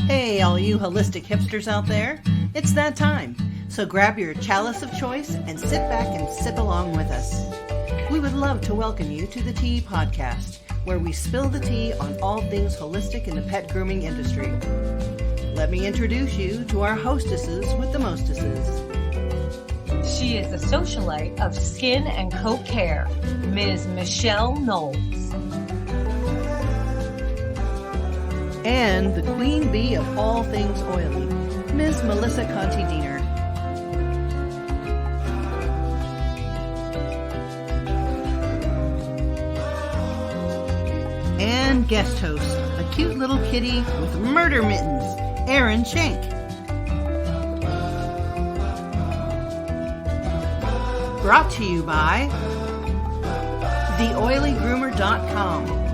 Hey, all you holistic hipsters out there, it's that time. So grab your chalice of choice and sit back and sip along with us. We would love to welcome you to the Tea Podcast, where we spill the tea on all things holistic in the pet grooming industry. Let me introduce you to our hostesses with the mostesses. She is a socialite of skin and coat care, Ms. Michelle Knowles. And the queen bee of all things oily, Ms. Melissa Conti-Diener. And guest host, a cute little kitty with murder mittens, Erin Shank. Brought to you by theoilygroomer.com.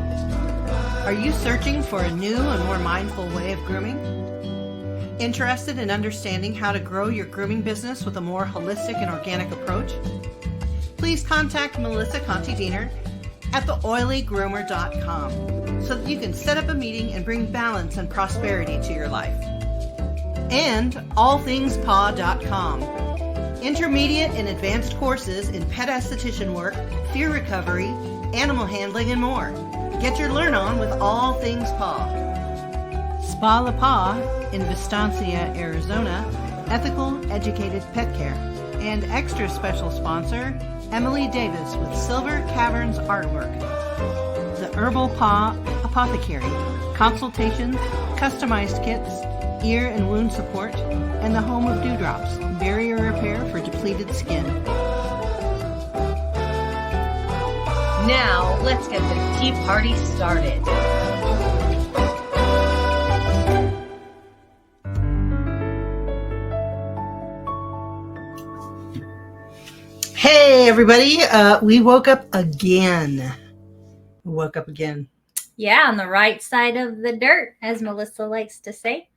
Are you searching for a new and more mindful way of grooming? Interested in understanding how to grow your grooming business with a more holistic and organic approach? Please contact Melissa Conti-Diener at theoilygroomer.com so that you can set up a meeting and bring balance and prosperity to your life. And allthingspaw.com. Intermediate and advanced courses in pet esthetician work, fear recovery, animal handling, and more. Get your learn on with All Things Paw. Spa La Paw in Vistancia, Arizona, ethical, educated pet care. And extra special sponsor, Emily Davis with Silver Caverns Artwork. The Herbal Paw Apothecary, consultations, customized kits, ear and wound support, and the home of dewdrops, barrier repair for depleted skin. Now, let's get the tea party started. Hey, everybody. We woke up again. Yeah, on the right side of the dirt, as Melissa likes to say.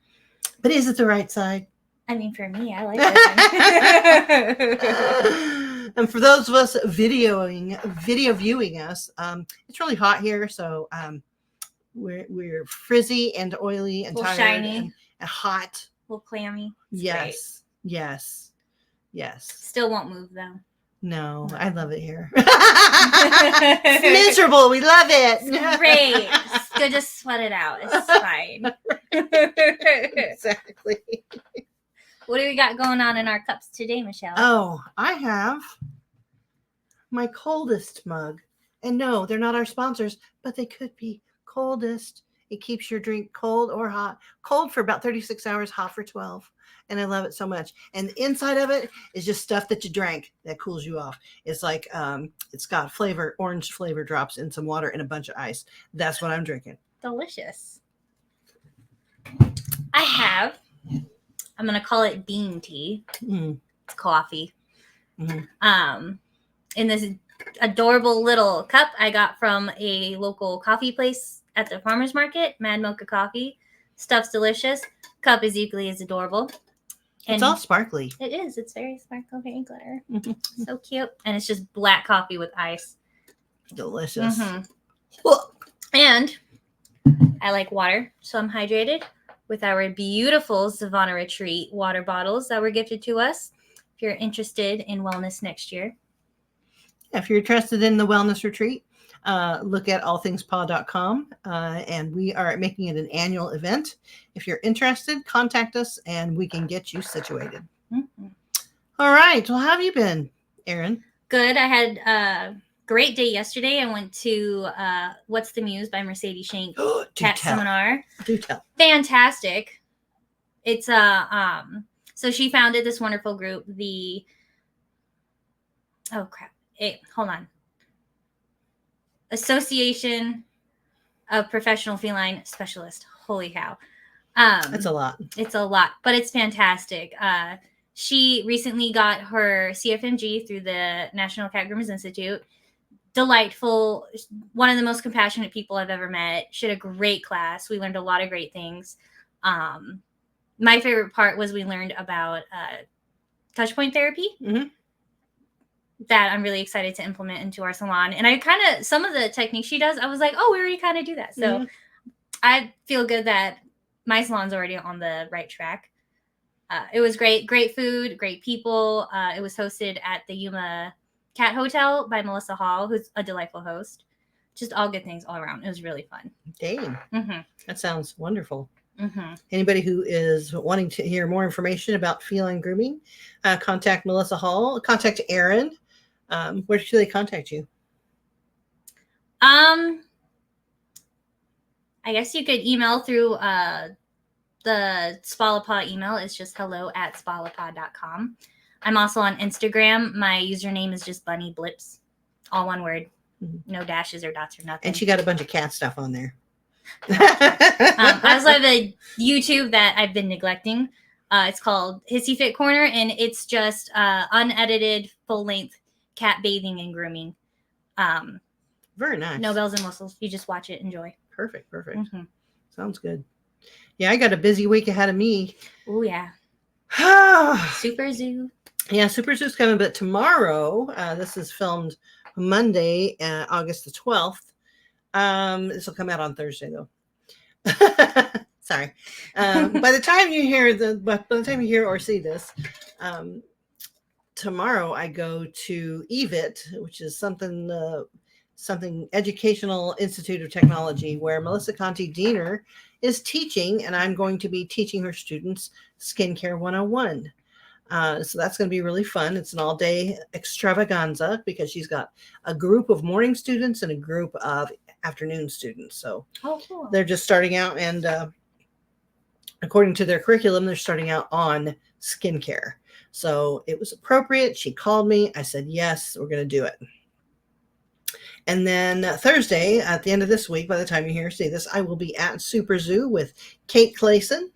But is it the right side? I mean, for me, I like it. And for those of us video viewing us, it's really hot here, so we're frizzy and oily and tired shiny. and hot. A little clammy. It's Yes. Still won't move though. No, I love it here. It's miserable. We love it. It's great. It's good to sweat it out. It's fine. Exactly. What do we got going on in our cups today, Michelle? Oh, I have my coldest mug. And no, they're not our sponsors, but they could be. Coldest. It keeps your drink cold or hot. Cold for about 36 hours, hot for 12. And I love it so much. And the inside of it is just stuff that you drank that cools you off. It's like, it's got orange flavor drops in some water and a bunch of ice. That's what I'm drinking. Delicious. I'm going to call it bean tea. Mm. It's coffee. Mm-hmm. In this adorable little cup I got from a local coffee place at the farmer's market, Mad Mocha Coffee. Stuff's delicious. Cup is equally as adorable. And it's all sparkly. It is. It's very sparkly, very glitter. Mm-hmm. So cute. And it's just black coffee with ice. Delicious. Mm-hmm. And I like water, so I'm hydrated with our beautiful Savannah Retreat water bottles that were gifted to us. If you're interested in wellness next year. If you're interested in the wellness retreat, look at allthingspaw.com, and we are making it an annual event. If you're interested, contact us and we can get you situated. Mm-hmm. All right. Well, how have you been, Erin? Good. I had a great day yesterday. I went to What's the Muse by Mercedes Shank cat seminar. Do tell. Fantastic. It's so she founded this wonderful group, hold on. Association of Professional Feline Specialists. Holy cow. That's a lot. It's a lot, but it's fantastic. She recently got her CFMG through the National Cat Groomers Institute. Delightful. One of the most compassionate people I've ever met. She had a great class. We learned a lot of great things. My favorite part was we learned about touchpoint therapy. Mm-hmm. That I'm really excited to implement into our salon. And I kind of, some of the techniques she does, I was like, oh, we already kind of do that. So I feel good that my salon's already on the right track. It was great food, great people. It was hosted at the Yuma Cat Hotel by Melissa Hall, who's a delightful host. Just all good things all around. It was really fun. Dang, that sounds wonderful. Mm-hmm. Anybody who is wanting to hear more information about feline grooming, contact Melissa Hall. Contact Erin. Where should they contact you? I guess you could email through the Spalapod email. It's just hello@spalapod.com. I'm also on Instagram. My username is just Bunny Blips, all one word, no dashes or dots or nothing. And she got a bunch of cat stuff on there. I also have a YouTube that I've been neglecting. It's called Hissy Fit Corner, and it's just unedited, full-length cat bathing and grooming. Very nice. No bells and whistles. You just watch it, enjoy. Perfect. Sounds good. Yeah, I got a busy week ahead of me. Oh, yeah. Super Zoo. Yeah, Super Zoo's coming, but tomorrow, this is filmed Monday, August the 12th. This will come out on Thursday, though. Sorry. By the time you hear or see this, tomorrow I go to EVIT, which is something Educational Institute of Technology, where Melissa Conti Diener is teaching, and I'm going to be teaching her students Skincare 101. So that's going to be really fun. It's an all-day extravaganza because she's got a group of morning students and a group of afternoon students. So cool. They're just starting out, and according to their curriculum, they're starting out on skincare. So it was appropriate. She called me. I said, yes, we're going to do it. And then Thursday, at the end of this week, by the time you see this, I will be at Super Zoo with Kate Clayson.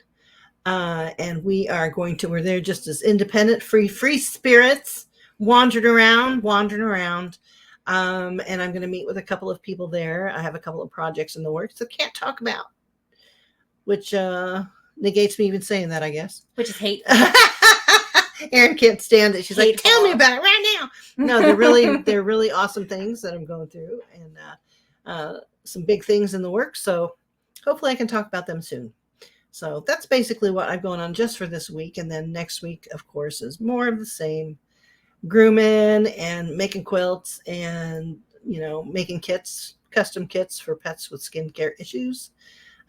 And we're there just as independent, free spirits, wandering around. And I'm going to meet with a couple of people there. I have a couple of projects in the works that I can't talk about, which negates me even saying that, I guess. Which is hateful. Erin can't stand it. She's hateful. Like, tell me about it right now. No, they're really awesome things that I'm going through, and some big things in the works. So hopefully I can talk about them soon. So that's basically what I'm going on just for this week. And then next week, of course, is more of the same. Grooming and making quilts and, making kits, custom kits for pets with skincare issues.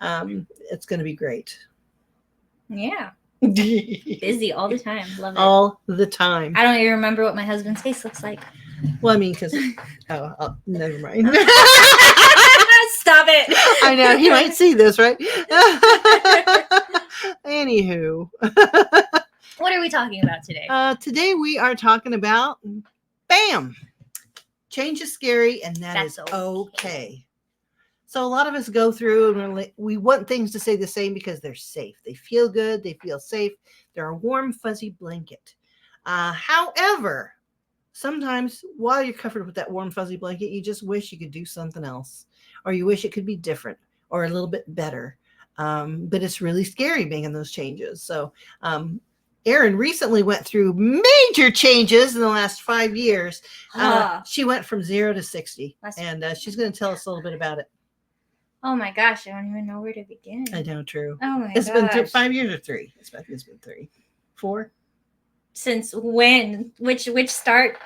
It's going to be great. Yeah. Busy all the time. Love it. All the time. I don't even remember what my husband's face looks like. Well, I mean, because, never mind. Stop it. I know. He might see this, right? Anywho. What are we talking about today? Today we are talking about, bam, change is scary, and that's okay. So a lot of us go through and we want things to stay the same because they're safe. They feel good. They feel safe. They're a warm, fuzzy blanket. However, sometimes while you're covered with that warm, fuzzy blanket, you just wish you could do something else, or you wish it could be different or a little bit better. But it's really scary making those changes. So, Erin recently went through major changes in the last 5 years. She went from 0 to 60, and she's going to tell us a little bit about it. Oh my gosh, I don't even know where to begin. I know, true. Oh my gosh. It's been 5 years or 3? It's been 3. 4? Since when? Which start?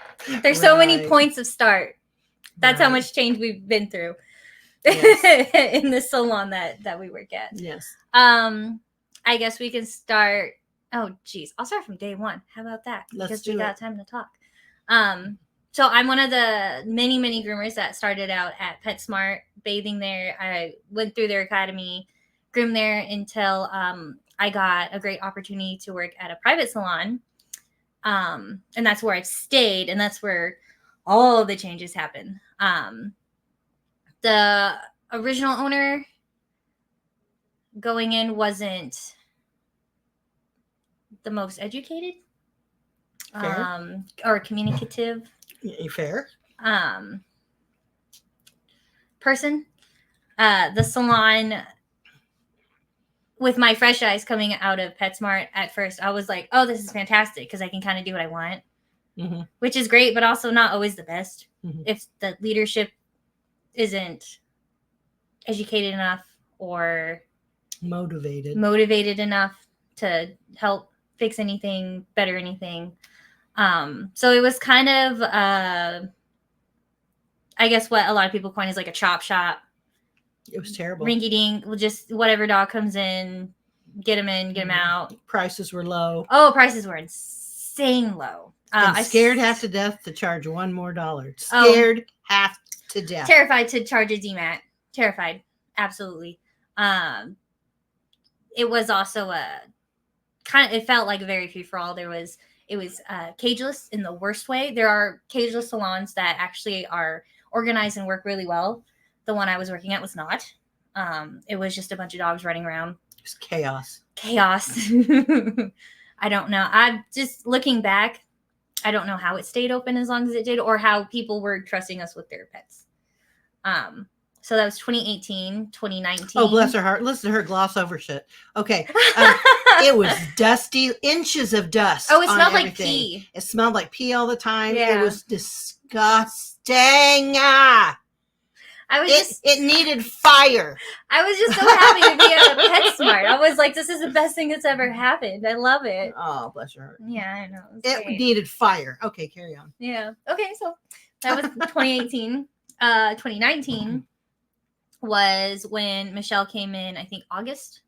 There's so many points of start. That's how much change we've been through. Yes. In the salon that we work at. Yes. I guess we can start. Oh, geez. I'll start from day one. How about that? Because we got time to talk. So I'm one of the many, many groomers that started out at PetSmart, bathing there. I went through their academy, groomed there until I got a great opportunity to work at a private salon. And that's where I've stayed, and that's where all of the changes happen. The original owner going in wasn't the most educated or communicative fair person. The salon, with my fresh eyes coming out of PetSmart at first, I was like, oh, this is fantastic because I can kind of do what I want, which is great, but also not always the best. If the leadership isn't educated enough or motivated enough to help fix anything, better anything. So it was kind of, I guess what a lot of people coin is like a chop shop. It was terrible. Rinky dink, just whatever dog comes in, get them in, get them out. Prices were low. Oh, prices were insane low. And scared half to death to charge $1 more. Scared half to death. Terrified to charge a DMAT. Terrified. Absolutely. It was also it felt like a very free for all. It was cageless in the worst way. There are cageless salons that actually are organized and work really well. The one I was working at was not. It was just a bunch of dogs running around. It was chaos. I don't know. I'm just looking back. I don't know how it stayed open as long as it did, or how people were trusting us with their pets. So that was 2018, 2019. Oh, bless her heart. Listen to her gloss over shit. Okay. It was dusty, inches of dust. Oh, it smelled everything. like pee. It smelled like pee all the time. Yeah. It was disgusting. It needed fire. I was just so happy to be at PetSmart. I was like, this is the best thing that's ever happened. I love it. Oh, bless her heart. Yeah, I know. It needed fire. Okay, carry on. Yeah. Okay, so that was 2018. 2019 was when Michelle came in, I think August.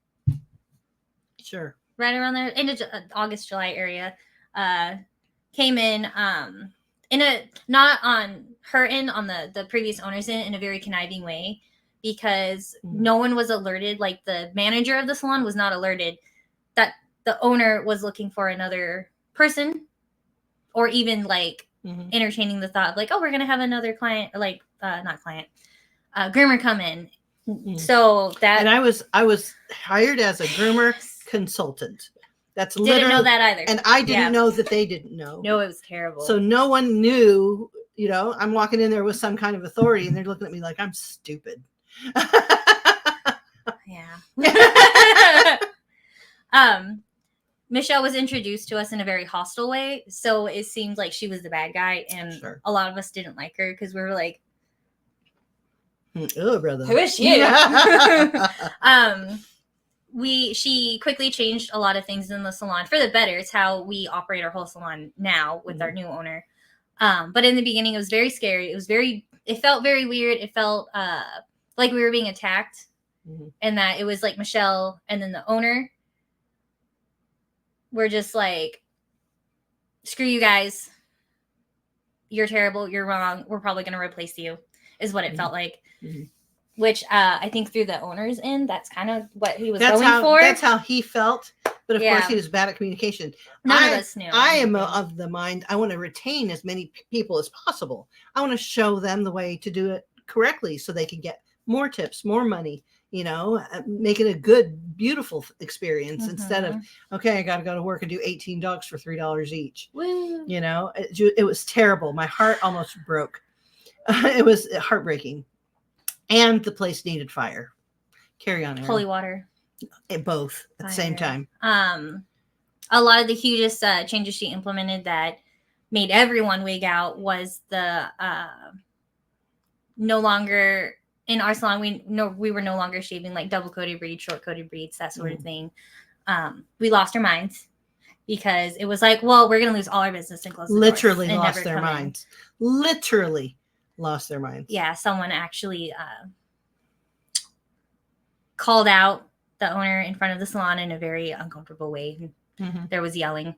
Sure. Right around there, end of August, July area. Came in not on her end, on the previous owner's end, in a very conniving way, because no one was alerted. Like, the manager of the salon was not alerted that the owner was looking for another person, or even like entertaining the thought of like, oh, we're gonna have another client, like not client, groomer come in. So that, and I was hired as a groomer consultant. That's literally, didn't know that either, and I didn't know that they didn't know. No, it was terrible. So no one knew. You know, I'm walking in there with some kind of authority, and they're looking at me like I'm stupid. Yeah. Michelle was introduced to us in a very hostile way, so it seemed like she was the bad guy, and a lot of us didn't like her because we were like, "Oh, brother, who is she?" She quickly changed a lot of things in the salon for the better. It's how we operate our whole salon now with our new owner. But in the beginning, it was very scary. It felt very weird. It felt like we were being attacked, and that it was like Michelle and then the owner were just like, screw you guys. You're terrible. You're wrong. We're probably going to replace you, is what it felt like. Which I think through the owner's end, that's kind of what he was going for. That's how he felt. But of course, he was bad at communication. None of us knew. I am of the mind, I want to retain as many people as possible. I want to show them the way to do it correctly so they can get more tips, more money, make it a good, beautiful experience instead of, okay, I got to go to work and do 18 dogs for $3 each. Woo. It was terrible. My heart almost broke. It was heartbreaking. And the place needed fire. Carry on, Erin. Holy water. Both at the same time. A lot of the hugest changes she implemented that made everyone wig out was the no longer in our salon. We were no longer shaving like double coated breeds, short coated breeds, that sort of thing. We lost our minds because it was like, well, we're gonna lose all our business and close the Literally doors and lost never their come in. minds. Literally lost their minds. Yeah, someone actually called out the owner in front of the salon in a very uncomfortable way. There was yelling. It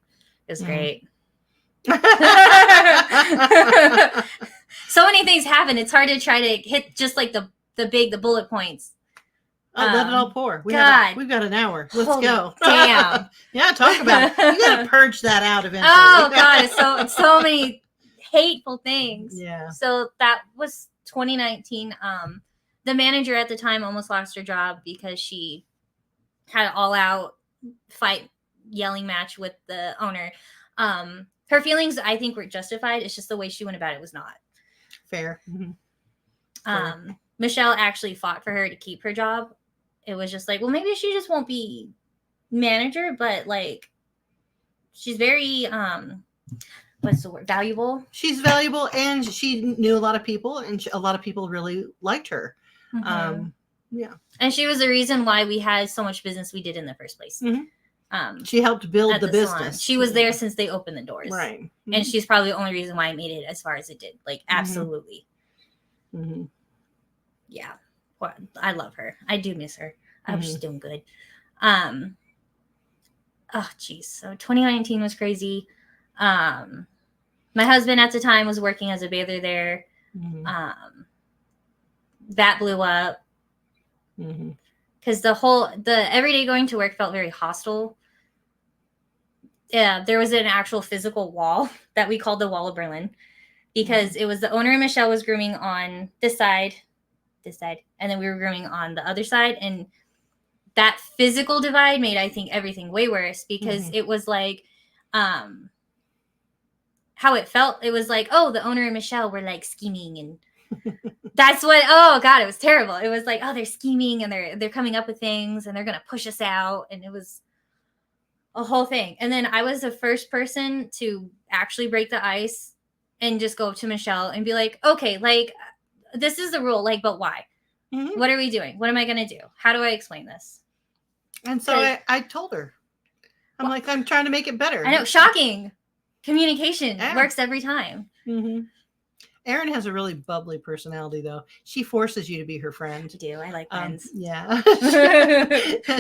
was great. So many things happen. It's hard to try to hit just like the bullet points. Oh, let it all pour. We've got an hour. Let's go. Damn. Yeah, talk about it. You got to purge that out eventually. Oh God, it's so many hateful things. Yeah. So that was 2019. The manager at the time almost lost her job because she had an all-out fight, yelling match with the owner. Her feelings, I think, were justified. It's just the way she went about it was not fair. Michelle actually fought for her to keep her job. It was just like, well, maybe she just won't be manager, but like, she's very what's the word? Valuable. She's valuable, and she knew a lot of people, and a lot of people really liked her. Yeah. And she was the reason why we had so much business we did in the first place. She helped build at the salon. business. She was there since they opened the doors. Right. And she's probably the only reason why I made it as far as it did. Like, absolutely. Yeah. Well, I love her. I do miss her. I hope she's doing good. Oh, geez. So 2019 was crazy. My husband at the time was working as a bather there. That blew up. Because the everyday going to work felt very hostile. Yeah, there was an actual physical wall that we called the Wall of Berlin, because it was the owner and Michelle was grooming on this side, and then we were grooming on the other side. And that physical divide made, I think, everything way worse, because it was like, how it felt. It was like, oh, the owner and Michelle were like scheming, and that's what, oh God, it was terrible. It was like, oh, they're scheming and they're coming up with things and they're going to push us out. And it was a whole thing. And then I was the first person to actually break the ice and just go up to Michelle and be like, okay, like, this is the rule, like, but why? What are we doing? What am I going to do? How do I explain this? And so I told her, I'm like, I'm trying to make it better. I know, shocking. Communication works every time. Erin has a really bubbly personality, though. She forces you to be her friend. I do. I like friends. Yeah.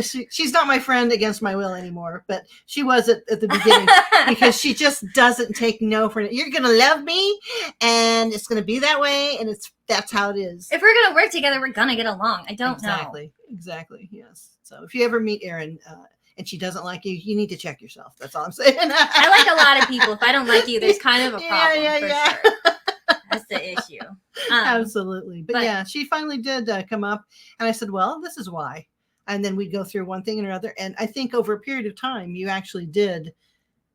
She's not my friend against my will anymore, but she was at the beginning, because she just doesn't take no for it. You're going to love me, and it's going to be that way, and that's how it is. If we're going to work together, we're going to get along. I don't know. Exactly. Yes. So if you ever meet Erin, and she doesn't like you, you need to check yourself. That's all I'm saying. I like a lot of people. If I don't like you, there's kind of a problem. Yeah. Sure. That's the issue. Absolutely. But yeah, she finally did come up, and I said, well, this is why. And then we'd go through one thing and another. And I think over a period of time, you actually did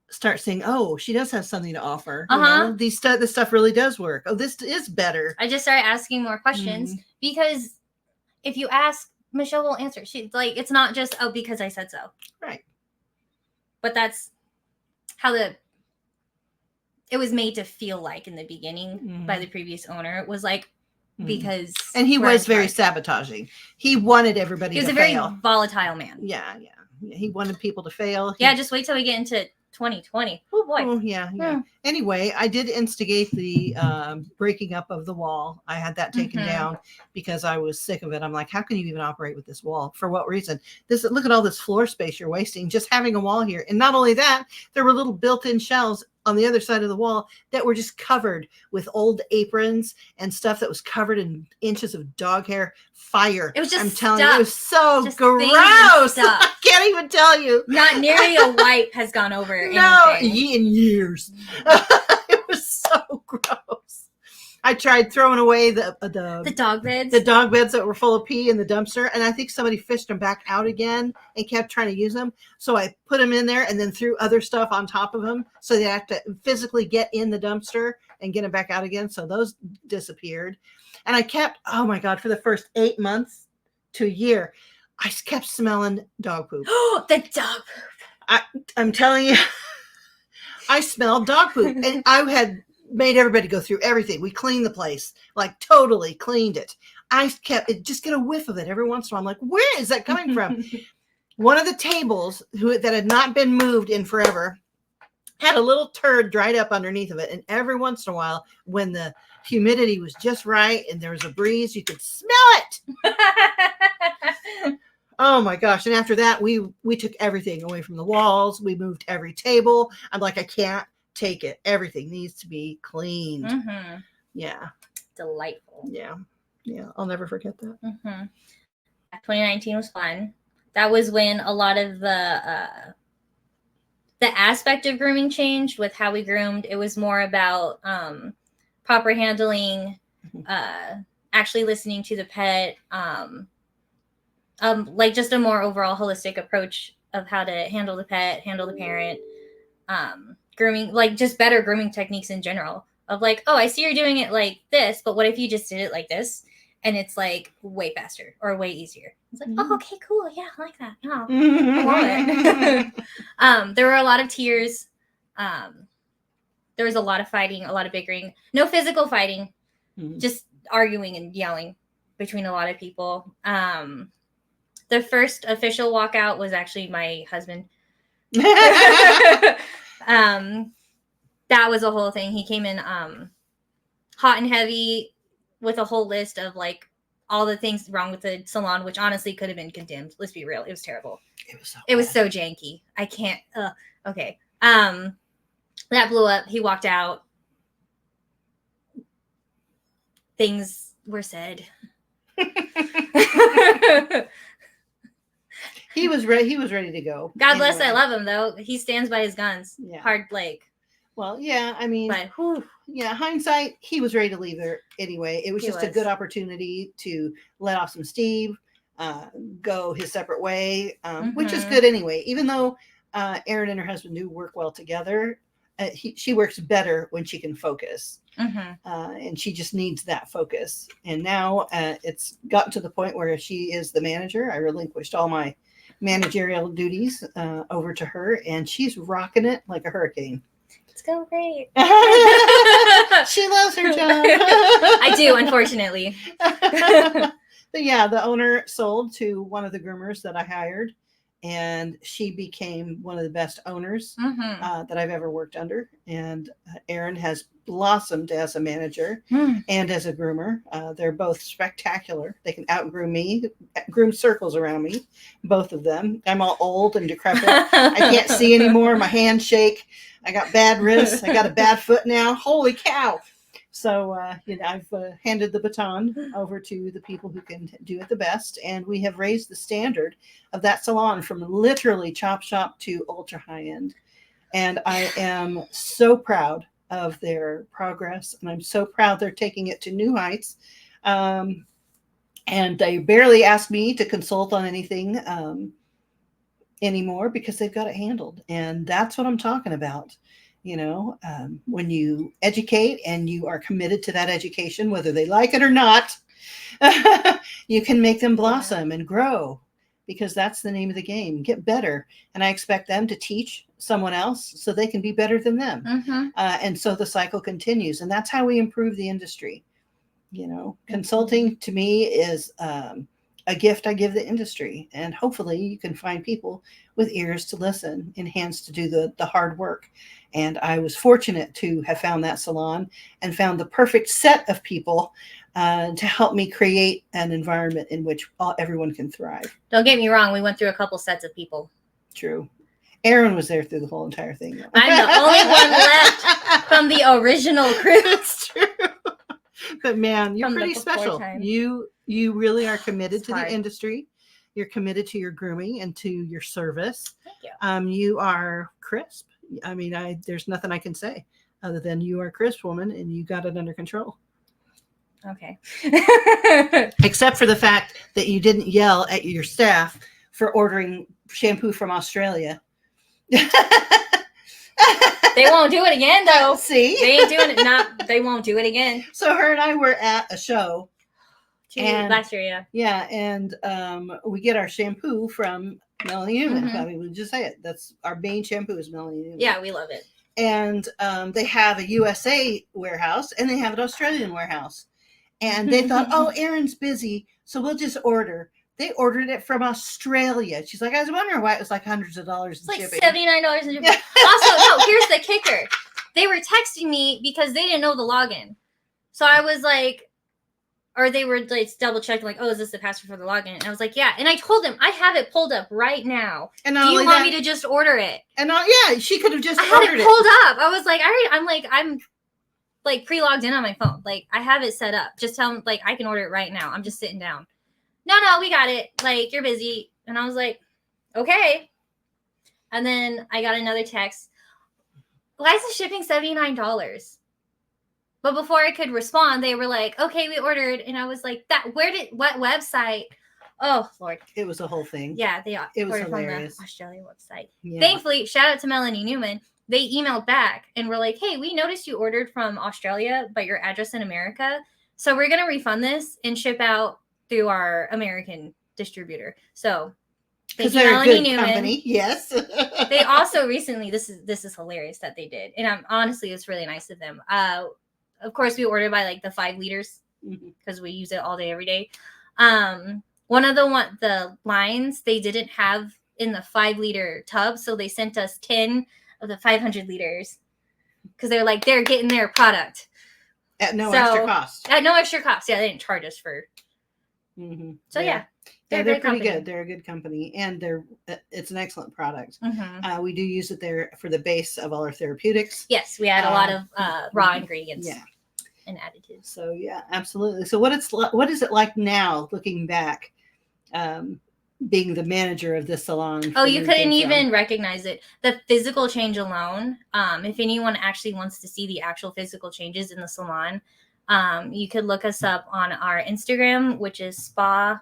start saying, oh, she does have something to offer. You know, this stuff really does work. Oh, this is better. I just started asking more questions, because if you ask, Michelle will answer. She's like, it's not just, oh, because I said so. Right. But that's how it was made to feel like in the beginning by the previous owner. It was like, because. And he was very sabotaging. He wanted everybody to fail. He was a very volatile man. Yeah. He wanted people to fail. Just wait till we get into 2020. Oh boy. Oh, yeah. Anyway, I did instigate the breaking up of the wall. I had that taken down because I was sick of it. I'm like, how can you even operate with this wall? For what reason? Look at all this floor space you're wasting just having a wall here. And not only that, there were little built-in shelves on the other side of the wall that were just covered with old aprons and stuff that was covered in inches of dog hair. Fire. It was just, I'm telling you, it was so just gross. I can't even tell you. Not nearly a wipe has gone over anything. No, in years. It was so gross. I tried throwing away the dog beds. The dog beds that were full of pee in the dumpster, and I think somebody fished them back out again and kept trying to use them. So I put them in there and then threw other stuff on top of them, so they have to physically get in the dumpster and get them back out again. So those disappeared. And I kept, oh my God, for the first 8 months to a year, I kept smelling dog poop. Oh, the dog poop. I'm telling you, I smelled dog poop, and I had made everybody go through everything. We cleaned the place, like totally cleaned it. I kept it, just get a whiff of it every once in a while. I'm like, where is that coming from? One of the tables that had not been moved in forever had a little turd dried up underneath of it. And every once in a while, when the humidity was just right and there was a breeze, you could smell it. Oh my gosh. And after that, we took everything away from the walls. We moved every table. I'm like, I can't take it. Everything needs to be cleaned. Yeah. Delightful. Yeah. I'll never forget that. 2019 was fun. That was when a lot of the aspect of grooming changed with how we groomed. It was more about proper handling, actually listening to the pet, like just a more overall holistic approach of how to handle the pet, handle the parent, grooming, like just better grooming techniques in general of like, oh, I see you're doing it like this, but what if you just did it like this? And it's like way faster or way easier. It's like, oh, okay, cool. Yeah, I like that. Oh, I love it. There were a lot of tears. There was a lot of fighting, a lot of bickering. No physical fighting, just arguing and yelling. between a lot of people. The first official walkout was actually my husband. That was a whole thing. He came in hot and heavy with a whole list of like all the things wrong with the salon, which honestly could have been condemned. Let's be real. It was terrible. It was so janky. I can't. Okay. That blew up. He walked out. Things were said. He was ready. He was ready to go. God bless. I love him though. He stands by his guns. Yeah. Hard like. Well, yeah. I mean, but whew, yeah. Hindsight, he was ready to leave there anyway. It was just a good opportunity to let off some steam, go his separate way, which is good anyway. Even though Erin and her husband do work well together, she works better when she can focus. And she just needs that focus. And now it's gotten to the point where she is the manager. I relinquished all my managerial duties over to her, and she's rocking it like a hurricane. It's going great. She loves her job. I do, unfortunately. But yeah, the owner sold to one of the groomers that I hired, and she became one of the best owners that I've ever worked under. And Erin has blossomed as a manager and as a groomer. They're both spectacular. They can outgroom me, groom circles around me, both of them. I'm all old and decrepit. I can't see anymore. My hands shake. I got bad wrists. I got a bad foot now. Holy cow. So, I've handed the baton over to the people who can do it the best. And we have raised the standard of that salon from literally chop shop to ultra high end. And I am so proud of their progress. And I'm so proud they're taking it to new heights. And they barely ask me to consult on anything anymore because they've got it handled. And that's what I'm talking about. When you educate and you are committed to that education, whether they like it or not, you can make them blossom and grow, because that's the name of the game. Get better. And I expect them to teach someone else so they can be better than them. And so the cycle continues. And that's how we improve the industry. Consulting to me is a gift I give the industry. And hopefully you can find people with ears to listen and hands to do the hard work. And I was fortunate to have found that salon and found the perfect set of people to help me create an environment in which everyone can thrive. Don't get me wrong. We went through a couple sets of people. True. Erin was there through the whole entire thing. Though. I'm the only one left from the original crew. That's true. But man, you're pretty special. Time. You really are committed to the industry. You're committed to your grooming and to your service. Thank you. You are crisp. I mean, there's nothing I can say other than you are a crisp woman and you got it under control. Okay. Except for the fact that you didn't yell at your staff for ordering shampoo from Australia. They won't do it again, though. See? They ain't doing it. They won't do it again. So her and I were at a show. Last year, yeah. Yeah, and we get our shampoo from Melanie Newman. I mean, we'll just say it. That's our main shampoo is Melanie Newman. Yeah, we love it. And they have a USA warehouse and they have an Australian warehouse. And they thought, oh, Erin's busy, so we'll just order. They ordered it from Australia. She's like, I was wondering why it was like hundreds of dollars in shipping. It's like $79 in shipping. Also, no, here's the kicker. They were texting me because they didn't know the login. So I was like, or they were like double checking, like, oh, is this the password for the login? And I was like, yeah. And I told them, I have it pulled up right now. And do you want me to just order it? And yeah, she could have just ordered it. I had it pulled up. I was like, I'm like pre-logged in on my phone. Like, I have it set up. Just tell them, like, I can order it right now. I'm just sitting down. No, we got it. Like, you're busy. And I was like, okay. And then I got another text. Why is the shipping $79? But before I could respond, they were like, okay, we ordered. And I was like, what website? Oh, Lord. It was a whole thing. Yeah, it was hilarious. From the Australia website. Yeah. Thankfully, shout out to Melanie Newman. They emailed back and were like, hey, we noticed you ordered from Australia, but your address in America. So we're going to refund this and ship out through our American distributor. So thank you, Melanie Newman. Company. Yes. They also recently, this is hilarious that they did. And honestly, it's really nice of them. Of course, we ordered by like the 5 liters because we use it all day, every day. One of the lines they didn't have in the 5-liter tub, so they sent us 10 of the 500 liters because they're like, they're getting their product at no extra cost. At no extra cost. Yeah, they didn't charge us for. So yeah. They're pretty good. They're a good company, and it's an excellent product. We do use it there for the base of all our therapeutics. Yes, we add a lot of raw ingredients. Yeah, and additives. So yeah, absolutely. So what is it like now, looking back, being the manager of this salon? Oh, you couldn't even recognize it. The physical change alone. If anyone actually wants to see the actual physical changes in the salon, you could look us up on our Instagram, which is spa.le.pa_az.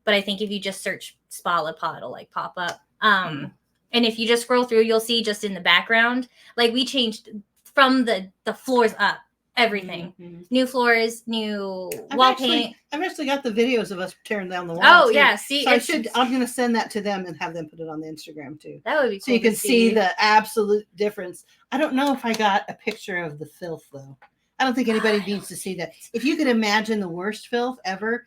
But I think if you just search Spa Le Pa, it'll like pop up. And if you just scroll through, you'll see just in the background, like we changed from the floors up, everything. New floors, new wall paint. I've actually got the videos of us tearing down the wall. Oh yeah, see, so I'm going to send that to them and have them put it on the Instagram too. That would be cool. So you can see the absolute difference. I don't know if I got a picture of the filth though. I don't think anybody needs to see that. If you could imagine the worst filth ever,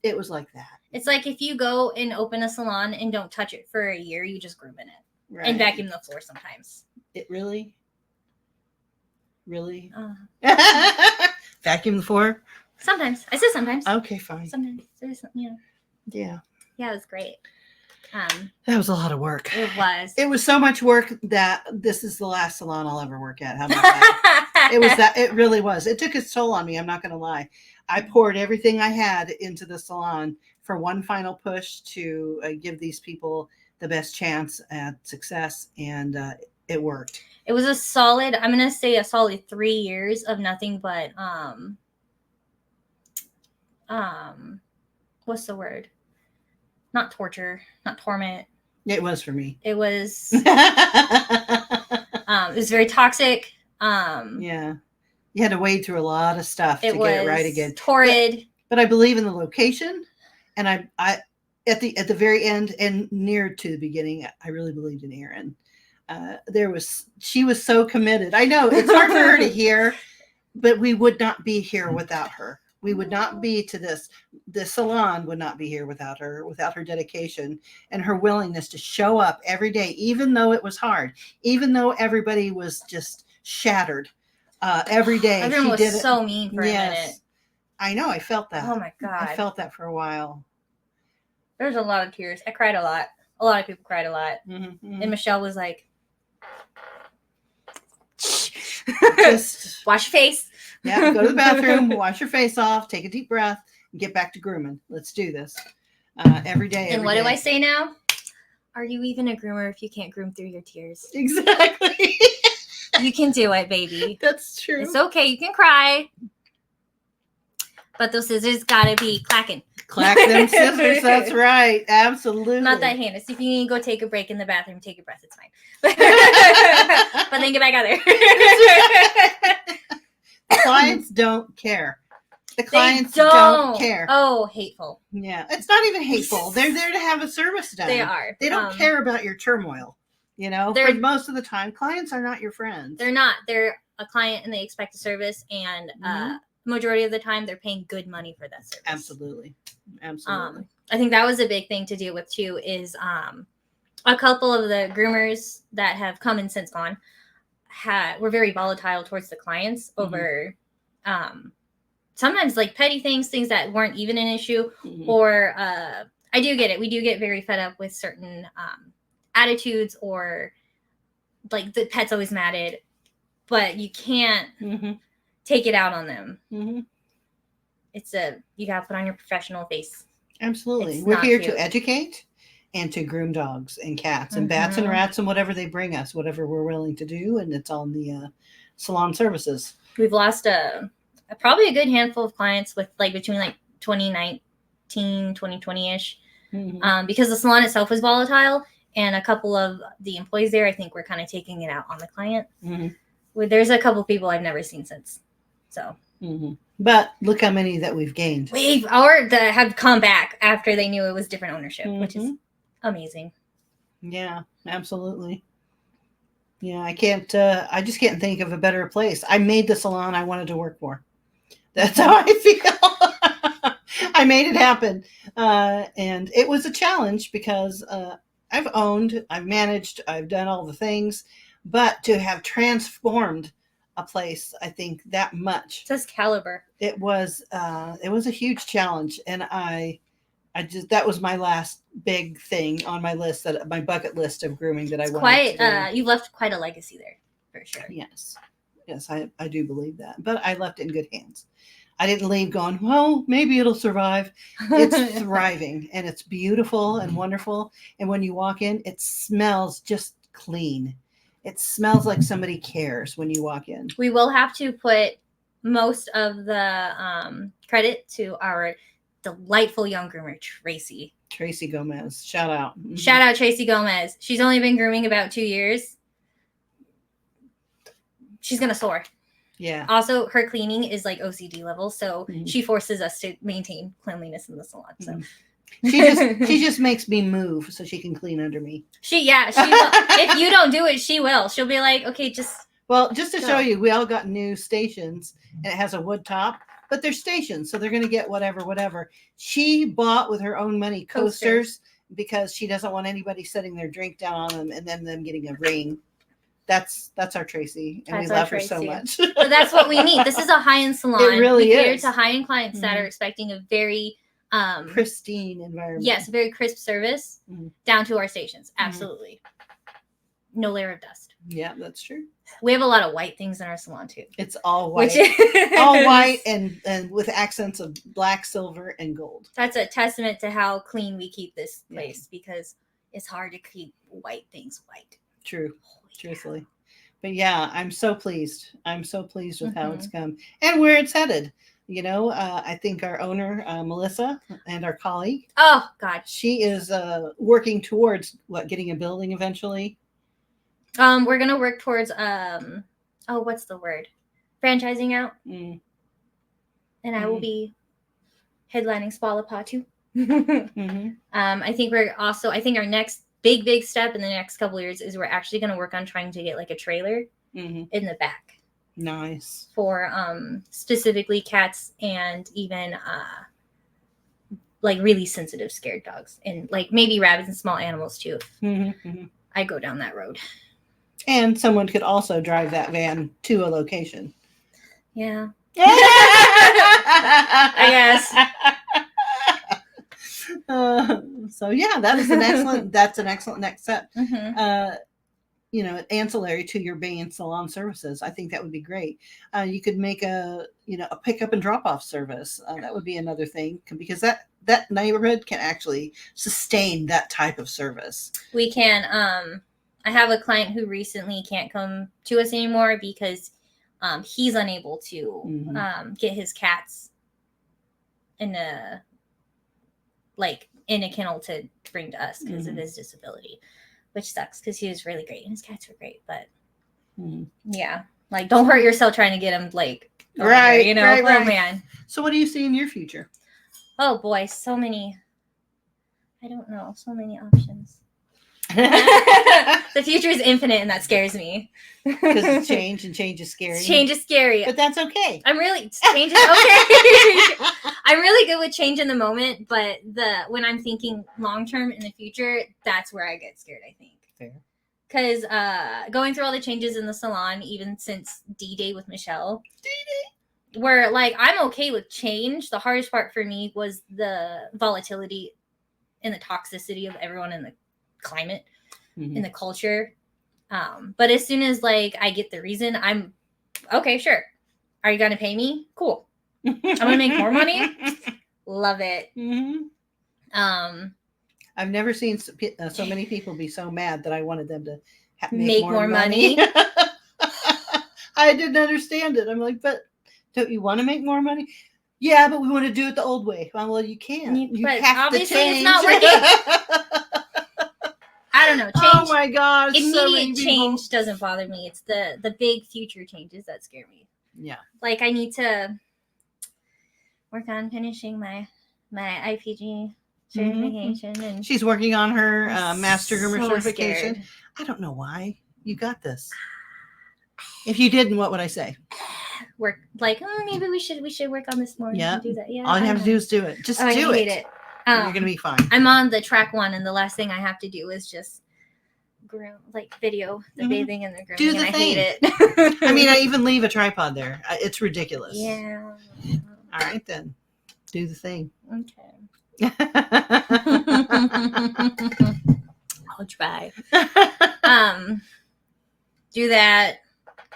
it was like that. It's like if you go and open a salon and don't touch it for a year, you just groom in it and vacuum the floor sometimes. It really? Vacuum the floor? Sometimes. I said sometimes. Okay, fine. Sometimes. Yeah. Yeah, it was great. That was a lot of work. It was. It was so much work that this is the last salon I'll ever work at. How about that? It really was. It took its toll on me. I'm not going to lie. I poured everything I had into the salon for one final push to give these people the best chance at success. And it worked. It was a solid, I'm going to say a solid 3 years of nothing but, what's the word? Not torture, not torment. It was for me. It was, it was very toxic. Yeah. You had to wade through a lot of stuff to get it right again. Torrid. But I believe in the location. And I at the very end and near to the beginning, I really believed in Erin. She was so committed. I know it's hard for her to hear, but we would not be here without her. We would not be to this. The salon would not be here without her dedication and her willingness to show up every day, even though it was hard, even though everybody was just shattered every day. Everyone was so mean for a minute. I know. I felt that. Oh my God. I felt that for a while. There's a lot of tears. I cried a lot. A lot of people cried a lot. And Michelle was like, just wash your face. Yeah, go to the bathroom, wash your face off, take a deep breath, and get back to grooming. Let's do this every day. And what do I say now? Are you even a groomer if you can't groom through your tears? Exactly. You can do it, baby. That's true. It's okay. You can cry. But those scissors gotta be clacking. Clack them scissors. That's right. Absolutely. Not that heinous. If you need to go take a break in the bathroom, take a breath. It's fine. But then get back out there. Clients don't care. The clients don't care. Oh, hateful. Yeah. It's not even hateful. They're there to have a service done. They are. They don't care about your turmoil. You know, for most of the time, clients are not your friends. They're not. They're a client and they expect a service, and majority of the time they're paying good money for that service. Absolutely. I think that was a big thing to deal with too, is a couple of the groomers that have come and since gone were very volatile towards the clients over sometimes like petty things that weren't even an issue, or I do get it. We do get very fed up with certain attitudes, or like the pet's always mad, but you can't take it out on them. You gotta put on your professional face. Absolutely. We're here to educate and to groom dogs and cats and bats and rats and whatever they bring us, whatever we're willing to do. And it's on the salon services. We've lost probably a good handful of clients with between 2019, 2020-ish, because the salon itself was volatile, and a couple of the employees there, I think, were kind of taking it out on the client. There's a couple people I've never seen since. So, but look how many that we've gained. That have come back after they knew it was different ownership, which is amazing. Yeah, absolutely. Yeah, I can't. I just can't think of a better place. I made the salon I wanted to work for. That's how I feel. I made it happen, and it was a challenge because I've owned, I've managed, I've done all the things, but to have transformed a place, I think that much. It's caliber. It was a huge challenge, and I just that was my last big thing on my list, that my bucket list of grooming that I wanted Quite, to do. you've left quite a legacy there, for sure. Yes, I do believe that, but I left it in good hands. I didn't leave going, well, maybe it'll survive. It's thriving, and it's beautiful and wonderful. And when you walk in, it smells just clean. It smells like somebody cares when you walk in. We will have to put most of the credit to our delightful young groomer, Tracy. Tracy Gomez. Shout out. Mm-hmm. Shout out Tracy Gomez. She's only been grooming about 2 years. She's going to soar. Yeah. Also, her cleaning is like OCD level, so Mhm. she forces us to maintain cleanliness in the salon. So she just makes me move so she can clean under me. She will. If you don't do it, she will. She'll be like, okay, just to show you, we all got new stations, and it has a wood top, but they're stations, so they're going to get whatever. She bought with her own money coasters because she doesn't want anybody setting their drink down on them and then them getting a ring. That's our Tracy, and we love her so much. But that's what we need. This is a high-end salon. It really we cater is. to high-end clients that Mhm. are expecting a very pristine environment. Yes, very crisp service Mhm. down to our stations. Absolutely. No layer of dust. Yeah, that's true. We have a lot of white things in our salon too. It's all white. Which all white and with accents of black, silver, and gold. That's a testament to how clean we keep this place, because it's hard to keep white things white. True. Truthfully. But yeah, I'm so pleased. I'm so pleased with how it's come and where it's headed. You know, I think our owner, Melissa, and our colleague. Oh, God. She is working towards getting a building eventually. We're going to work towards, what's the word? Franchising out. Mm. And I will be headlining Spa Pa too. Mm-hmm. I think our next big step in the next couple of years is we're actually going to work on trying to get like a trailer in the back. Nice. For specifically cats and even like really sensitive scared dogs, and like maybe rabbits and small animals too. I go down that road. And someone could also drive that van to a location. Yeah. I guess. So yeah, that's an excellent next step. You know, ancillary to your bay and salon services. I think that would be great. You could make a pickup and drop off service. That would be another thing, because that neighborhood can actually sustain that type of service. We can. I have a client who recently can't come to us anymore because he's unable to get his cats in a kennel to bring to us because of his disability, which sucks because he was really great and his cats were great. But yeah, like, don't hurt yourself trying to get him like right, there, right. Oh man. So what do you see in your future? Oh boy, so many. I don't know, so many options. The future is infinite, and that scares me. Because it's change, and change is scary. Change is scary, but that's okay. Change is okay. I'm really good with change in the moment, but when I'm thinking long term in the future, that's where I get scared, I think. Fair. Because going through all the changes in the salon, even since D-Day with Michelle, where like I'm okay with change. The hardest part for me was the volatility and the toxicity of everyone in the climate, in the culture. But as soon as like I get the reason, I'm okay, sure. Are you gonna pay me? Cool. I'm gonna make more money. Love it. I've never seen so many people be so mad that I wanted them to make more money. I didn't understand it. I'm like, but don't you want to make more money? Yeah, but we want to do it the old way. Well, you can't. You but have obviously to change. it's not working. I don't know. Change. Oh my God! Immediate change doesn't bother me. It's the big future changes that scare me. Yeah. Like I need to work on finishing my IPG certification, and she's working on her master groomer certification. Scared. I don't know why. You got this. If you didn't, what would I say? Work like, oh, maybe we should work on this more. Yeah. And do that. Yeah. All you I have to know. do is do it. Just Oh, do I hate it. it. You're going to be fine. I'm on the track 1, and the last thing I have to do is just video the bathing and the grooming. Do the and thing. I hate it. I mean, I even leave a tripod there. It's ridiculous. Yeah. All right, then. Do the thing. Okay. I'll try. Do that.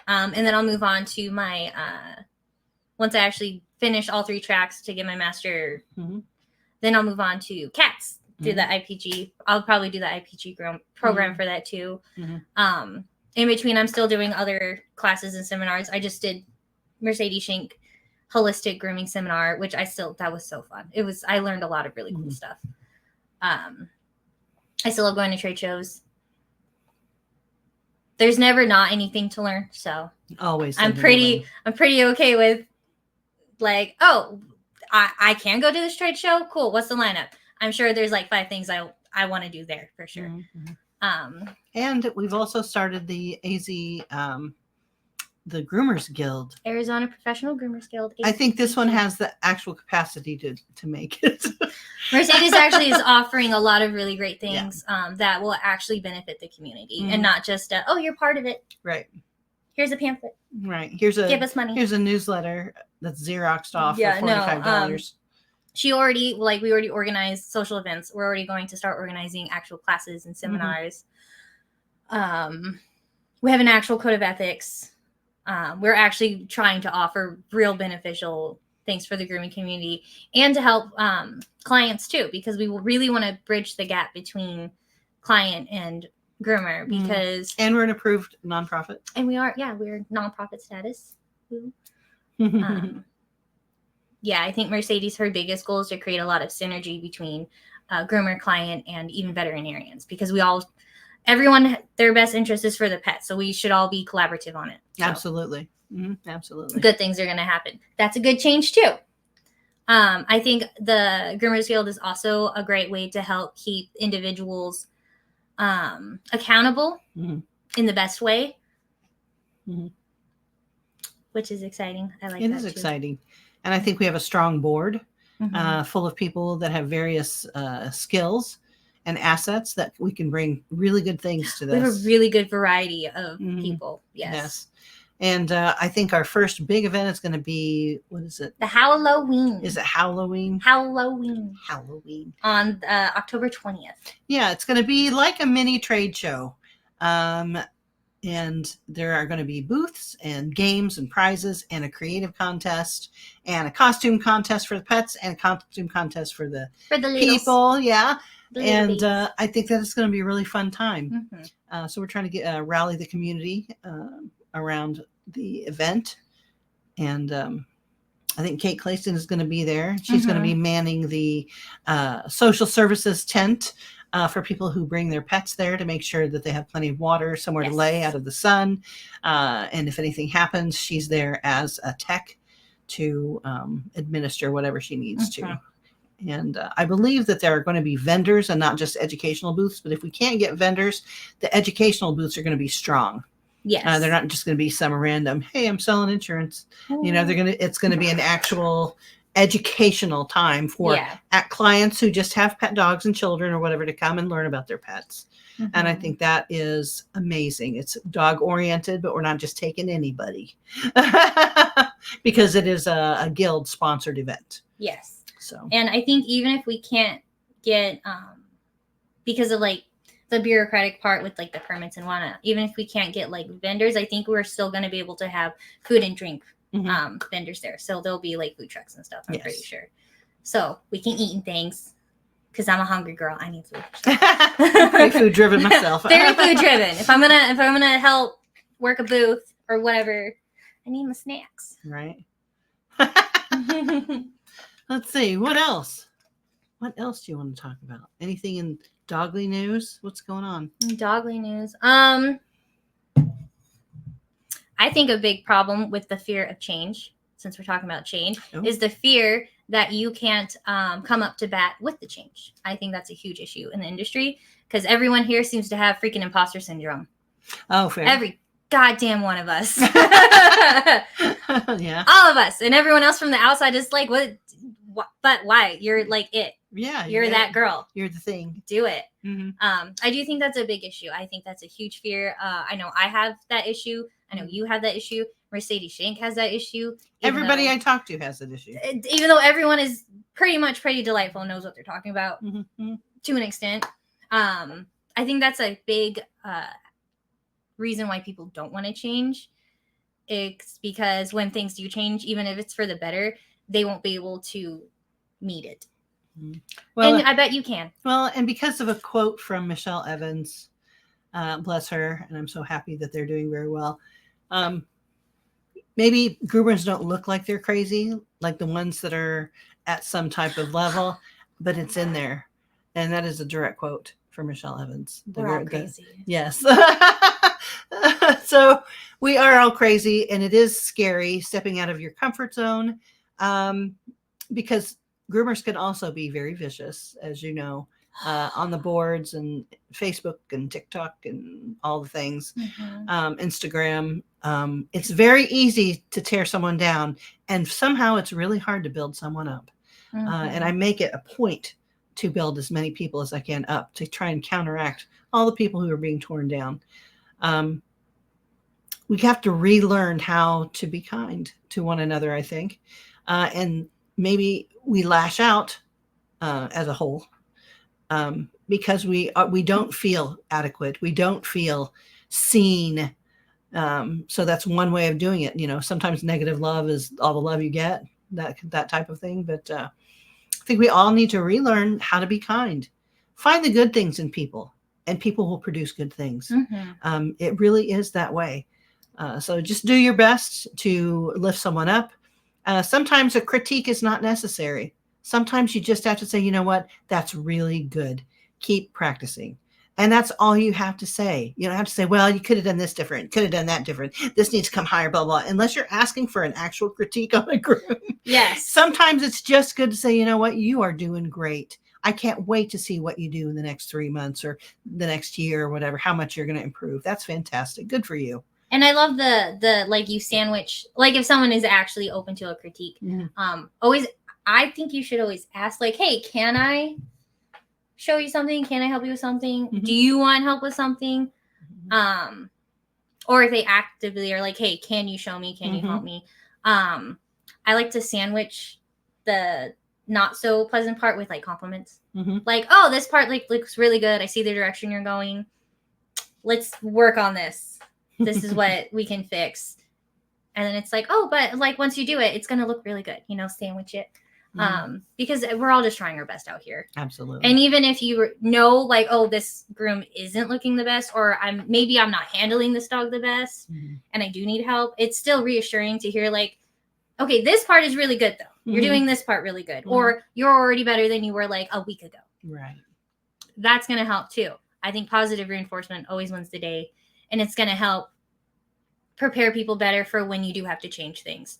And then I'll move on to my once I actually finish all 3 tracks to get my master, then I'll move on to cats. Do the IPG. I'll probably do the IPG program for that too. In between, I'm still doing other classes and seminars. I just did Mercedes Schenck holistic grooming seminar, which that was so fun. I learned a lot of really cool stuff. I still love going to trade shows. There's never not anything to learn, so always. I'm pretty okay with like, oh, I can go to this trade show. Cool. What's the lineup? I'm sure there's like 5 things I want to do there for sure. And we've also started the AZ, the Groomers Guild. Arizona Professional Groomers Guild. I think this one has the actual capacity to make it. Mercedes actually is offering a lot of really great things that will actually benefit the community and not just, oh, you're part of it. Right. Here's a pamphlet. Right. Give us money. Here's a newsletter that's Xeroxed off for $45. We already organized social events. We're already going to start organizing actual classes and seminars. We have an actual code of ethics. We're actually trying to offer real beneficial things for the grooming community and to help clients too, because we really want to bridge the gap between client and groomer because and we're an approved nonprofit. And we're nonprofit status. I think Mercedes, her biggest goal is to create a lot of synergy between groomer, client, and even veterinarians because everyone, their best interest is for the pet. So we should all be collaborative on it. So Absolutely. Absolutely. Good things are going to happen. That's a good change too. I think the Groomers Guild is also a great way to help keep individuals accountable in the best way, which is exciting. I like that. It is exciting. And I think we have a strong board full of people that have various skills and assets that we can bring really good things to this. We have a really good variety of people. Yes. And I think our first big event is going to be, what is it? The Halloween. Is it Halloween? Halloween. On October 20th. Yeah, it's going to be like a mini trade show. And there are going to be booths and games and prizes and a creative contest and a costume contest for the pets and a costume contest for the people. Yeah. And I think that it's going to be a really fun time. So we're trying to rally the community around the event. And I think Kate Clayston is going to be there. She's going to be manning the social services tent for people who bring their pets there to make sure that they have plenty of water, somewhere to lay out of the sun. And if anything happens, she's there as a tech to administer whatever she needs to. And I believe that there are going to be vendors and not just educational booths. But if we can't get vendors, the educational booths are going to be strong. Yes. They're not just going to be some random, hey, I'm selling insurance. It's going to be an actual educational time for clients who just have pet dogs and children or whatever to come and learn about their pets. And I think that is amazing. It's dog oriented, but we're not just taking anybody because it is a guild sponsored event. Yes. So, and I think even if we can't get, because of like the bureaucratic part with like the permits and whatnot, even if we can't get like vendors, I think we're still going to be able to have food and drink vendors there. So there'll be like food trucks and stuff. I'm pretty sure. So we can eat and things because I'm a hungry girl. I need food. Very food driven myself. Very food driven. If I'm gonna help work a booth or whatever, I need my snacks. Right. Let's see. What else? What else do you want to talk about? Anything in dogly news? What's going on? Dogly news. I think a big problem with the fear of change, since we're talking about change, is the fear that you can't come up to bat with the change. I think that's a huge issue in the industry because everyone here seems to have freaking imposter syndrome. Oh, fair. Every goddamn one of us. Yeah. All of us. And everyone else from the outside is like, what? But why? You're like it. Yeah. You're that girl. You're the thing. Do it. Mm-hmm. I do think that's a big issue. I think that's a huge fear. I know I have that issue. I know you have that issue. Mercedes Shank has that issue. Everybody I talk to has that issue. Even though everyone is pretty delightful and knows what they're talking about Mm-hmm. to an extent. I think that's a big reason why people don't want to change. It's because when things do change, even if it's for the better, they won't be able to meet it. Well, and I bet you can. Well, and because of a quote from Michelle Evans, bless her, and I'm so happy that they're doing very well. Maybe groomers don't look like they're crazy, like the ones that are at some type of level, but it's in there. And that is a direct quote from Michelle Evans. We're all crazy. Yes. So we are all crazy, and it is scary stepping out of your comfort zone, because groomers can also be very vicious, as you know, on the boards and Facebook and TikTok and all the things, Instagram. It's very easy to tear someone down, and somehow it's really hard to build someone up. And I make it a point to build as many people as I can up to try and counteract all the people who are being torn down. We have to relearn how to be kind to one another, I think. And maybe we lash out as a whole because we don't feel adequate. We don't feel seen. So that's one way of doing it. You know, sometimes negative love is all the love you get, that type of thing. But I think we all need to relearn how to be kind. Find the good things in people, and people will produce good things. It really is that way. So just do your best to lift someone up. Sometimes a critique is not necessary. Sometimes you just have to say, you know what, that's really good. Keep practicing. And that's all you have to say. You don't have to say, well, you could have done this different, could have done that different. This needs to come higher, blah, blah, unless you're asking for an actual critique on a groom. Yes. Sometimes it's just good to say, you know what, you are doing great. I can't wait to see what you do in the next 3 months or the next year or whatever, how much you're going to improve. That's fantastic. Good for you. And I love the like you sandwich, like if someone is actually open to a critique, I think you should always ask, like, hey, can I show you something? Can I help you with something? Do you want help with something? Or if they actively are like, hey, can you show me? Can you help me? I like to sandwich the not so pleasant part with like compliments. Like, oh, this part like looks really good. I see the direction you're going. Let's work on this. This is what we can fix. And then it's like, oh, but like once you do it, it's going to look really good, you know, sandwich it. Because we're all just trying our best out here. Absolutely. And even if you know, like, oh, this groom isn't looking the best, or I'm not handling this dog the best, and I do need help, it's still reassuring to hear, like, okay, this part is really good though. You're doing this part really good, or you're already better than you were like a week ago. Right. That's going to help too. I think positive reinforcement always wins the day, and it's going to help prepare people better for when you do have to change things.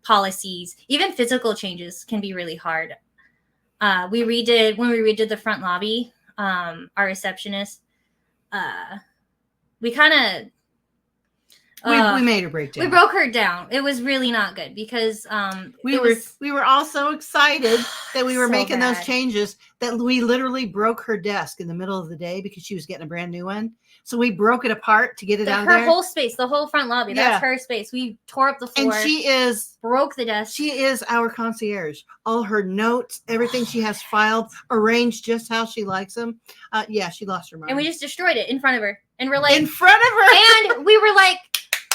Policies, even physical changes can be really hard. When we redid the front lobby, our receptionist, we kind of we made her break down. We broke her down. It was really not good because we were all so excited that we were making those changes that we literally broke her desk in the middle of the day because she was getting a brand new one. So we broke it apart to get it out of there. Her whole space, the whole front lobby, that's her space. We tore up the floor. And broke the desk. She is our concierge. All her notes, everything she has filed, arranged just how she likes them. She lost her mind. And we just destroyed it in front of her. And we're like, in front of her. And we were like,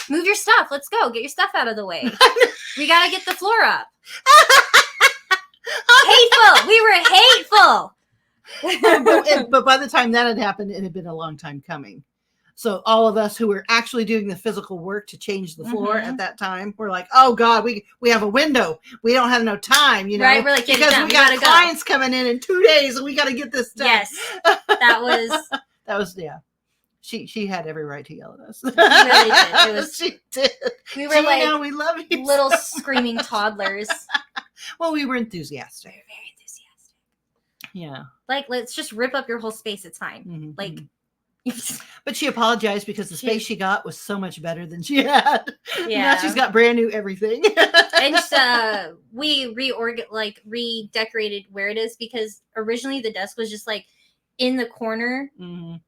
move your stuff. Let's go. Get your stuff out of the way. We got to get the floor up. Hateful. We were hateful. But by the time that had happened, it had been a long time coming. So all of us who were actually doing the physical work to change the floor at that time, we're like, oh God, we have a window. We don't have no time, you know, right? We're like, because we got clients coming in 2 days and we got to get this done. Yes. That was, yeah. She had every right to yell at us. She really did. She did. We were like, we love you. Little screaming toddlers. Well, we were enthusiastic. We were very enthusiastic. Yeah. Like, let's just rip up your whole space. It's fine. Like, But she apologized because the space she got was so much better than she had. Yeah. Now she's got brand new everything. And we redecorated where it is, because originally the desk was just like in the corner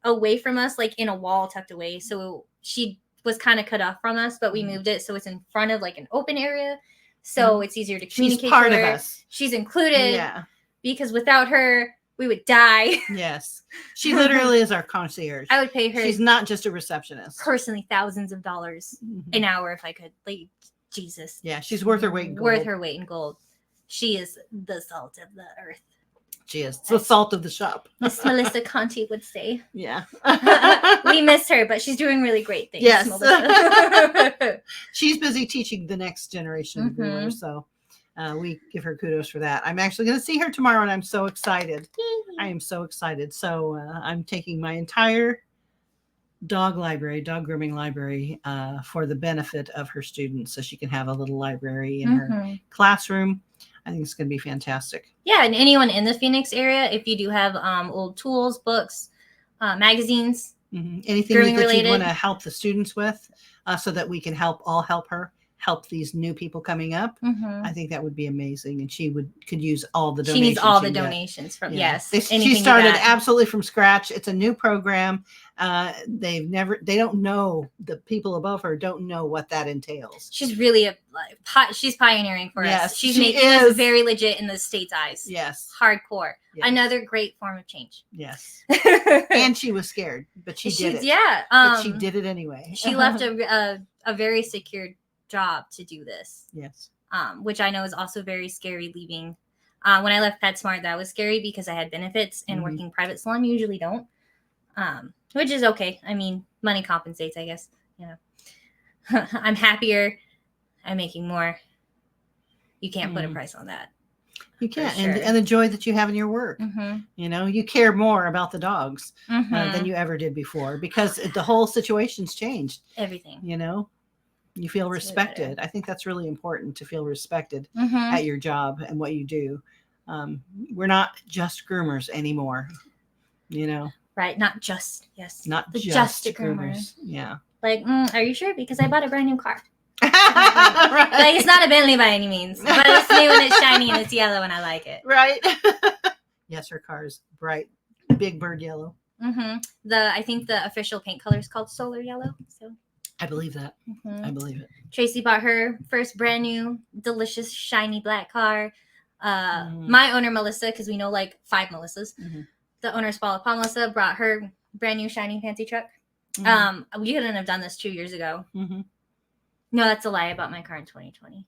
away from us, like in a wall tucked away. So she was kind of cut off from us, but we moved it so it's in front of like an open area. So it's easier to communicate. She's part with of her. us. She's included. Yeah. Because without her, we would die. Yes. She literally is our concierge. I would pay her. She's not just a receptionist. Personally, thousands of dollars an hour if I could. Like, Jesus. Yeah, she's worth her weight in gold. Worth her weight in gold. She is the salt of the earth. She is. It's the salt of the shop. Miss Melissa Conti would say. Yeah. We miss her, but she's doing really great things. Yes. Melissa. She's busy teaching the next generation of groomers, so we give her kudos for that. I'm actually going to see her tomorrow, and I'm so excited. I am so excited. So I'm taking my entire dog grooming library for the benefit of her students, so she can have a little library in her classroom. I think it's going to be fantastic. Yeah, and anyone in the Phoenix area, if you do have old tools, books, magazines, anything that you want to help the students with, so that we can help her help these new people coming up, I think that would be amazing. And she could use all the donations. She needs all the donations from She started absolutely from scratch. It's a new program. They don't know, the people above her don't know what that entails. She's really she's pioneering for us. She's making us very legit in the state's eyes. Yes. Hardcore. Yes. Another great form of change. Yes. And she was scared, but she did it. Yeah. But she did it anyway. She left a very secured job to do this. Yes. Which I know is also very scary leaving. When I left PetSmart, that was scary because I had benefits, and working private salon usually don't. Which is okay. I mean, money compensates, I guess. You know, I'm happier. I'm making more. You can't put a price on that. You can't. Sure. And the joy that you have in your work. You know, you care more about the dogs than you ever did before, because the whole situation's changed. Everything. You know, you feel respected. I think that's really important, to feel respected at your job and what you do. We're not just groomers anymore, you know. Right. Not just groomers. Yeah. Like, are you sure? Because I bought a brand new car. Right. Like, it's not a Bentley by any means, but it's new and it's shiny and it's yellow and I like it. Right. Yes, her car is bright, big bird yellow. I think the official paint color is called solar yellow. So I believe that. I believe it. Tracy bought her first brand new, delicious, shiny black car. My owner, Melissa, because we know like 5 Melissas. The owner, Paula Melissa, brought her brand new, shiny, fancy truck. We couldn't have done this 2 years ago. No, that's a lie. I bought my car in 2020.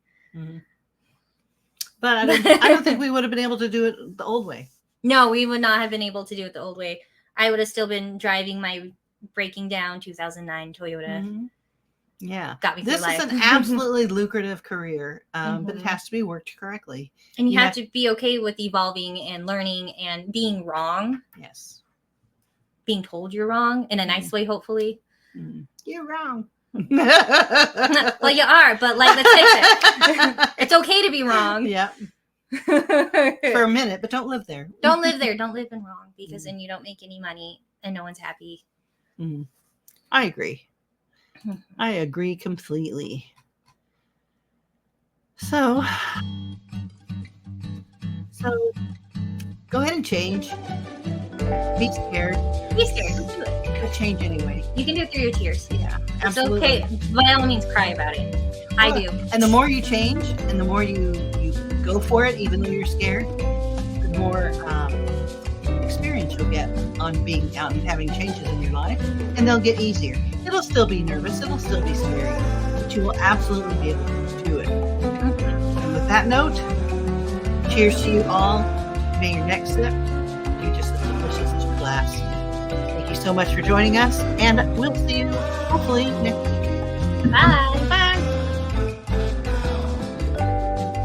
But I don't think we would have been able to do it the old way. No, we would not have been able to do it the old way. I would have still been driving my breaking down 2009 Toyota. Yeah. Got me through life. This is an absolutely lucrative career, but it has to be worked correctly. And you have to be okay with evolving and learning and being wrong. Yes. Being told you're wrong in a nice way, hopefully. You're wrong. Well, you are, but like, let's fix it. It's okay to be wrong. Yeah. For a minute, but don't live there. Don't live there. Don't live in wrong, because then you don't make any money and no one's happy. I agree. I agree completely. So go ahead and change. Be scared. Be scared. Just do it. But change anyway. You can do it through your tears. Yeah, it's absolutely. okay. By all means, cry about it. I do. And the more you change, and the more you go for it, even though you're scared, the more experience you'll get on being out and having changes in your life, and they'll get easier. It'll still be nervous. It'll still be scary, but you will absolutely be able to do it. And with that note, cheers to you all. May your next sip be just as delicious as your glass. Thank you so much for joining us, and we'll see you hopefully next week. Bye.